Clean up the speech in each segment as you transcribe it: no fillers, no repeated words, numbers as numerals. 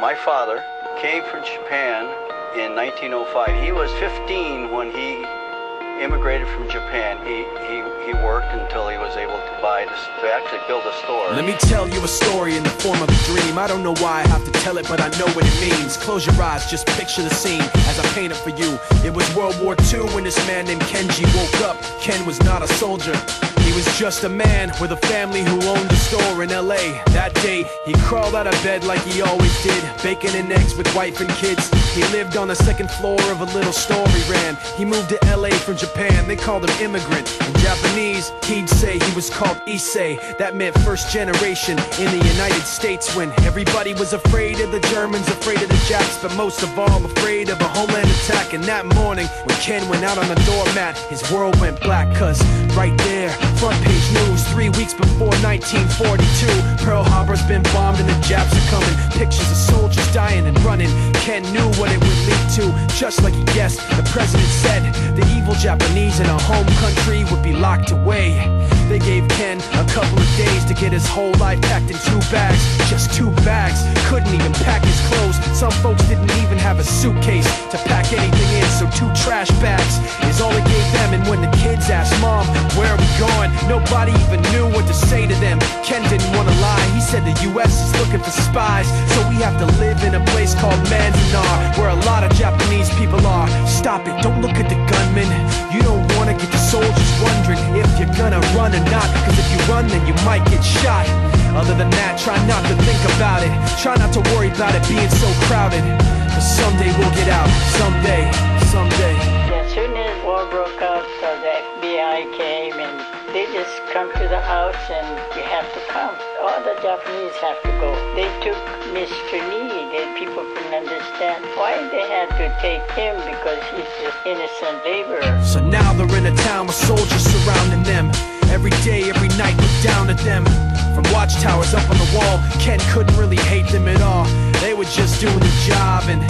My father came from Japan in 1905. He was 15 when he immigrated from Japan. He worked until he was able to actually build a store. Let me tell you a story in the form of a dream. I don't know why I have to tell it, but I know what it means. Close your eyes, just picture the scene as I paint it for you. It was World War II when this man named Kenji woke up. Ken was not a soldier. He was just a man with a family who owned a store in LA. That day, he crawled out of bed like he always did, bacon and eggs with wife and kids. He lived on the second floor of a little store he ran. He moved to LA from Japan, they called him immigrant. In Japanese, he'd say he was called Issei. That meant first generation in the United States, when everybody was afraid of the Germans, afraid of the Japs, but most of all afraid of a homeland attack. And that morning, when Ken went out on the doormat, his world went black, cause right there, front page news, 3 weeks before 1942, Pearl Harbor's been bombed and the Japs are coming. Pictures of soldiers dying and running. Ken knew what it would lead to, just like he guessed. The president said the evil Japanese in our home country would be locked away. They gave Ken a couple of days to get his whole life packed in 2 bags. Just 2 bags, couldn't even pack his clothes. Some folks didn't even have a suitcase to pack anything in, so 2 trash bags is all it gave them. And when the kids asked Mom, where are we going, nobody even knew what to say to them. Ken didn't want to lie, he said the US is looking for spies, so we have to live in a place called Manzanar, where a lot of Japanese people are. Stop it, don't look at the gunmen. You don't want to get the soldiers wondering if you're gonna run or not, cause if you run then you might get shot. Other than that, try not to think about it. Try not to worry about it being so crowded, but someday we'll get out. Someday, someday. As soon as war broke out, the FBI came and they just come to the house and you have to come. All the Japanese have to go. They took Mr. Need and people couldn't understand why they had to take him, because he's just innocent laborer. So now they're in a town with soldiers surrounding them. Every day, every night, look down at them. From watchtowers up on the wall, Ken couldn't really hate them at all. They were just doing the job and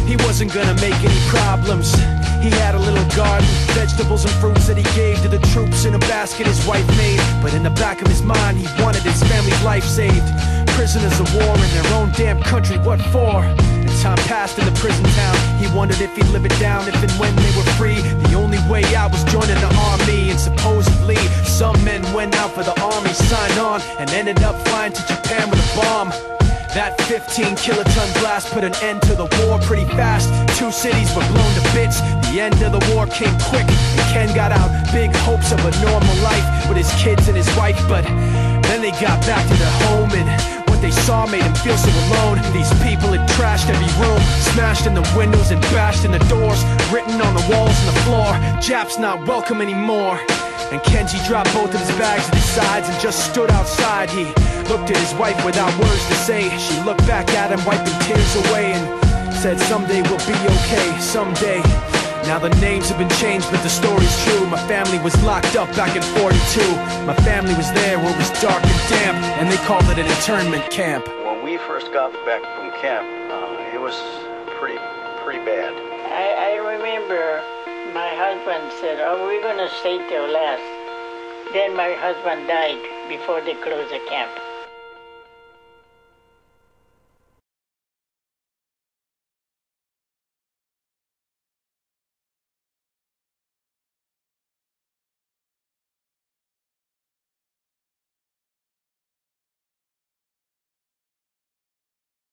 he wasn't gonna make any problems. He had a little garden, vegetables and fruits that he gave to the troops in a basket his wife made. But in the back of his mind, he wanted his family's life saved. Prisoners of war in their own damn country, what for? As time passed in the prison town, he wondered if he'd live it down if and when they were free. The only way out was joining the army, and supposedly some men went out for the army, signed on, and ended up flying to Japan with a bomb. That 15-kiloton blast put an end to the war pretty fast. 2 cities were blown to bits. The end of the war came quick, and Ken got out, big hopes of a normal life with his kids and his wife. But then they got back to their home, and what they saw made him feel so alone. These people had trashed every room, smashed in the windows and bashed in the doors, written on the walls and the floor, Japs not welcome anymore. And Kenji dropped both of his bags at his sides and just stood outside. He looked at his wife without words to say. She looked back at him, wiping tears away, and said, someday we'll be okay, someday. Now the names have been changed, but the story's true. My family was locked up back in '42. My family was there where it was dark and damp, and they called it an internment camp. When we first got back from camp, it was pretty bad. I remember my husband said, oh, we're going to stay till last. Then my husband died before they closed the camp.